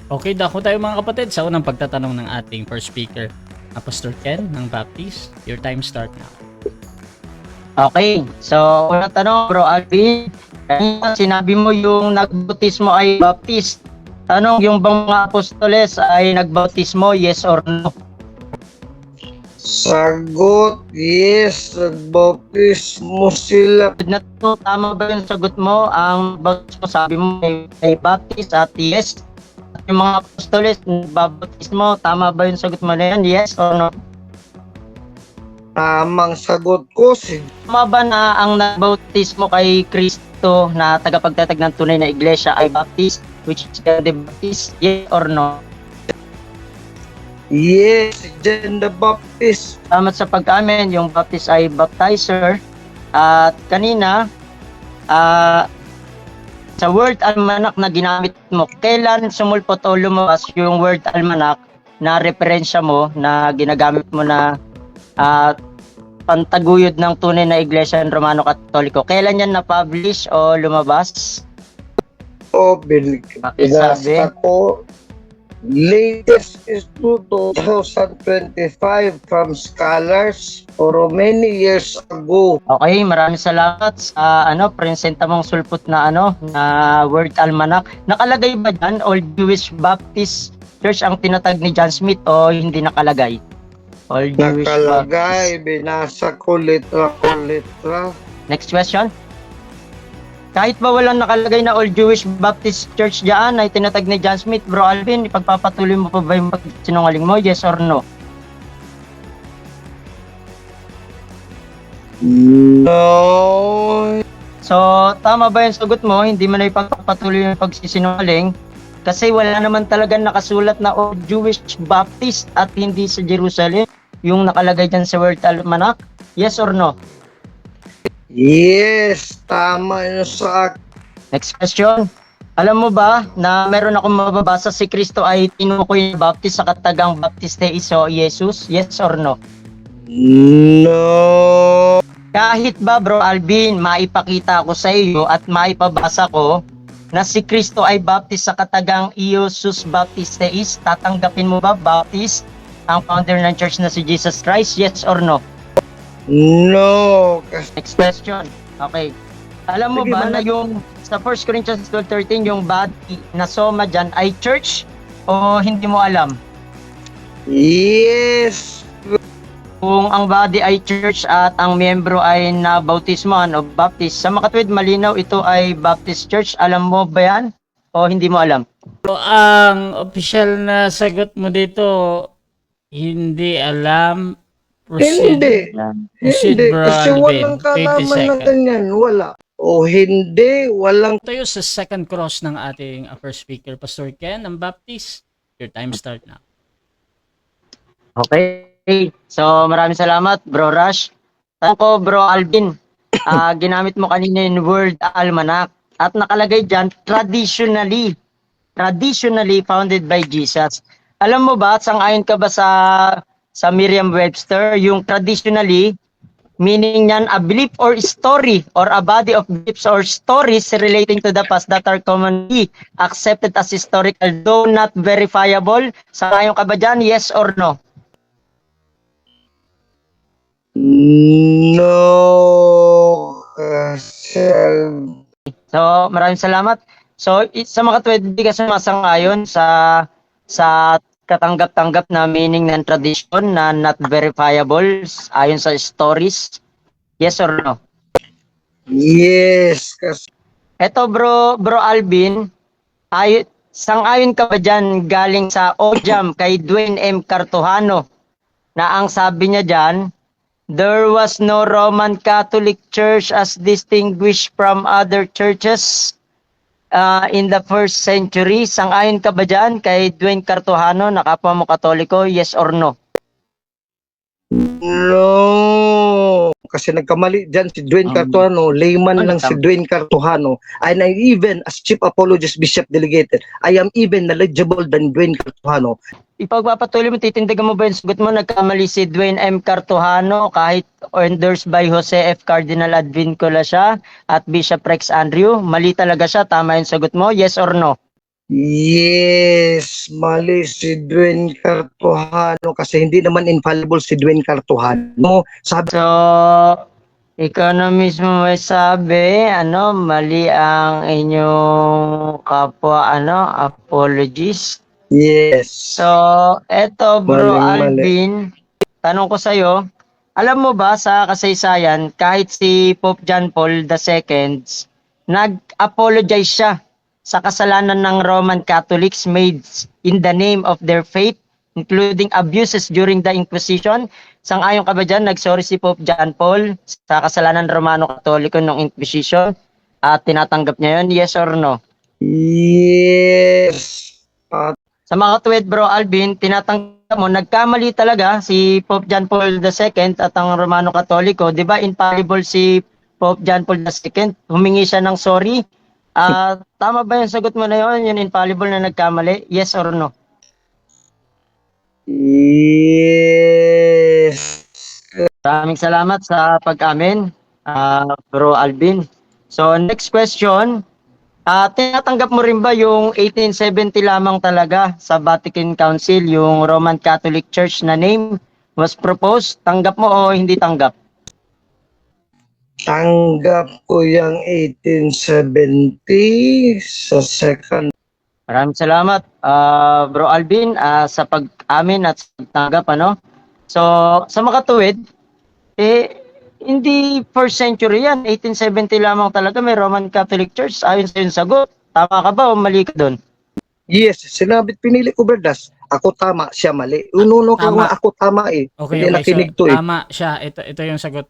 Okay, dako tayo mga kapatid sa unang pagtatanong ng ating first speaker, Pastor Ken ng Baptist. Your time start now. Okay, so unang tanong, Bro Alvin, kanina sinabi mo yung nagbautismo ay Baptist. Tanong, yung bang mga apostoles ay nagbautismo, yes or no? Sagot, yes, nagbautismo sila. Na to, tama ba yung sagot mo? Ang bautismo sabi mo ay Baptist at yes. At yung mga apostoles, nagbautismo, tama ba yung sagot mo na yan, yes or no? Tamang sagot ko si Tama ba na ang nagbautismo kay Kristo na tagapagtatag ng tunay na iglesia ay Baptist, which is the Baptist, yes or no? Yes, si John the Baptist. Salamat sa pag-amen, yung Baptist ay baptizer. At kanina, sa word almanac na ginamit mo, kailan sumulpot o lumabas yung word almanac na referensya mo na ginagamit mo na pantaguyod ng tunay na Iglesia Romano Katoliko? Kailan yan na-publish o lumabas? O, Sabi? binasa ko. Latest is 2025 from scholars for many years ago. Okay, maraming salamat sa presenta mong sulpot na na word almanac. Nakalagay ba diyan Old Jewish Baptist Church ang tinatag ni John Smith o hindi nakalagay? Old Jewish Nakalagay, Baptist. binasa ko litra. Next question. Kahit ba walang nakalagay na Old Jewish Baptist Church diyan ay tinatag ni John Smith, Bro Alvin, ipagpapatuloy mo pa ba yung sinungaling mo? Yes or no? No. So, tama ba yung sagot mo? Hindi mo na ipagpapatuloy yung pagsisinungaling? Kasi wala naman talaga nakasulat na Old Jewish Baptist at hindi sa Jerusalem yung nakalagay dyan sa word almanac. Yes or no? Yes, tama yun sa akin. Next question. Alam mo ba na meron akong mababasa si Kristo ay tinukoy na Baptist sa katagang Baptiste o Jesus? Yes or no? No. Kahit ba, Bro Alvin, maipakita ko sa iyo at maipabasa ko na si Kristo ay Baptist sa katagang Iosus Baptisteis, tatanggapin mo ba Baptist ang founder ng church na si Jesus Christ? Yes or no? No. Next question. Okay. Alam mo ba na yung sa 1 Corinthians 12:13 yung body na soma dyan ay church o hindi mo alam? Yes. Kung ang body ay church at ang miyembro ay nabautismohan o baptist, sa makatwid malinaw ito ay Baptist Church. Alam mo ba yan o hindi mo alam? So, ang official na sagot mo dito, hindi alam. Proceed. Hindi. Proceed, Hindi. Bro Kasi Alvin. walang 20 kalaman ng seconds. ganyan. Wala. O hindi. Walang. Tayo sa second cross ng ating first speaker, Pastor Ken ng Baptist. Your time start now. Okay. So, maraming salamat, Bro Rush. Tanong ko, Bro Alvin, ginamit mo kanina yung word almanac at nakalagay dyan, traditionally founded by Jesus. Alam mo ba, sang-ayon ka ba sa Merriam-Webster, yung traditionally, meaning niyan, a belief or story or a body of beliefs or stories relating to the past that are commonly accepted as historical, though not verifiable. Sang-ayon ka ba dyan? Yes or no? No. So, maraming salamat. So, sa mga katwid, hindi ka sumasang-ayon sa katanggap-tanggap na meaning ng tradition na not verifiable ayon sa stories? Yes or no? Yes. Kasi Eto Bro Alvin, sang-ayon ka ba dyan galing sa OJAM kay Dwayne M. Cartojano na ang sabi niya dyan, there was no Roman Catholic Church as distinguished from other churches in the first century. Sang-ayon ka ba dyan kay Dwayne Cartojano na kapwa mo Katoliko? Yes or no? no. Kasi nagkamali dyan si Dwayne Um, Cartuano, layman ano lang si tam- Dwayne Cartuano. And I even, as Chief Apologist Bishop Delegated, I am even knowledgeable than Dwayne Cartuano. Ipagpapatuloy mo, titindigan mo ba yung sagot mo? Nagkamali si Dwayne M. Cartuano kahit endorsed by Jose F. Cardinal Advincula siya at Bishop Rex Andrew. Mali talaga siya. Tama yung sagot mo? Yes or no? Yes, mali si Dwayne Cartuano kasi hindi naman infallible si Dwayne Cartuano. Sabi So, ikaw na mismo may sabi, mali ang inyong kapwa, apologies. yes. So, eto bro Maling-mali. Alvin, tanong ko sa'yo, alam mo ba sa kasaysayan, kahit si Pope John Paul II, nag-apologize siya sa kasalanan ng Roman Catholics made in the name of their faith, including abuses during the Inquisition. Sang-ayon ka ba dyan? Nagsorry si Pope John Paul sa kasalanan Romano Katoliko ng Inquisition at tinatanggap niya yun? Yes or no? Yes. Sa mga katuwid bro Alvin, tinatanggap mo, nagkamali talaga si Pope John Paul II at ang Romano Katoliko. Di ba infallible si Pope John Paul II? Humingi siya ng sorry. Tama ba yung sagot mo na yun? Yung infallible na nagkamali? Yes or no? Yes. Maraming salamat sa pag-amin, bro Alvin. So next question, tinatanggap mo rin ba yung 1870 lamang talaga sa Vatican Council, yung Roman Catholic Church na name was proposed? Tanggap mo o hindi tanggap? Tanggap ko yung 1870 sa second. Maraming salamat, bro Alvin, sa pag-amin at sa pagtanggap, So, sa makatuwid, hindi first century yan. 1870 lamang talaga may Roman Catholic Church. Ayon sa yung sagot. Tama ka ba o mali ka doon? Yes, sinabi, pinili ko Berdas. Ako tama, siya mali. Ununo ka Tama. nga, ako tama eh. Okay, Hindi nakinig so, to eh. tama siya. Ito yung sagot.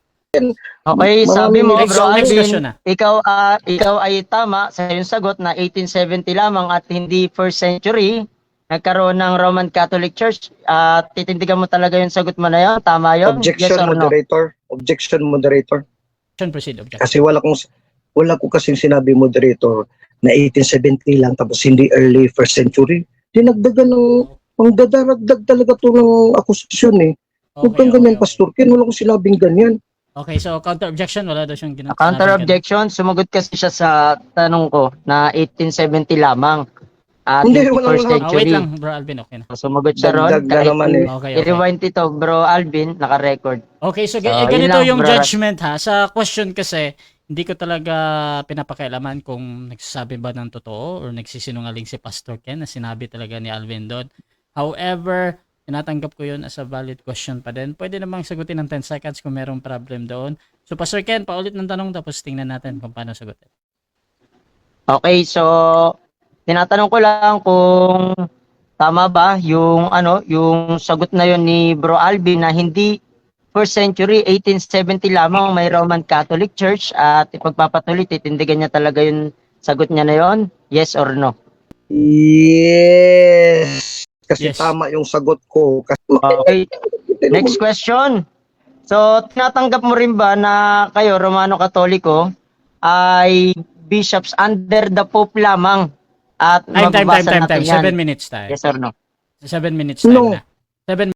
Okay, sabi mo, Next- bro next Alvin, question na. ikaw ay tama sa iyong sagot na 1870 lamang at hindi first century nagkaroon ng Roman Catholic Church. Titindigan mo talaga yung sagot mo na yun? Tama yun? Objection, Yes or no? moderator. Objection, moderator. Proceed, objection. Kasi wala ko kasing sinabi, moderator, na 1870 lang tapos hindi early first century. Dinagdagan ang dadaragdag talaga to ng akusasyon eh. Huwag kang ganyan, Pastor Ken. Wala kong sinabing ganyan. Okay, so counter objection, wala daw siyang ginagawa. Counter objection, sumagot kasi siya sa tanong ko na 1870 lamang. At Hindi, hindi walang first lahat. century. Wait lang, bro Alvin, okay na. Sumagot siya ron. Dagdag na Kahit naman eh. Okay. i-rewind ito, bro Alvin, naka-record. Okay, so So, yun ganito lang, yung bro. judgment ha. Sa question kasi, hindi ko talaga pinapakialaman kung nagsasabi ba ng totoo or nagsisinungaling si Pastor Ken na sinabi talaga ni Alvin doon. However, tinatanggap ko yun as a valid question pa din. Pwede namang sagutin ng 10 seconds kung merong problem doon. So, Pastor Ken, paulit ng tanong tapos tingnan natin kung paano sagutin. Okay, so tinatanong ko lang kung tama ba yung yung sagot na yon ni Bro Alvin na hindi first century 1870 lamang may Roman Catholic Church at ipagpapatuloy titindigan niya talaga yung sagot niya na yon? Yes or no? Yes. Kasi Yes. tama yung sagot ko. Kasi, Okay, next question. So, tinatanggap mo rin ba na kayo, Romano Katoliko, ay bishops under the Pope lamang? At Time. mababasa natin yan. 7 minutes tayo. Yes or no? 7 minutes time No. na. 7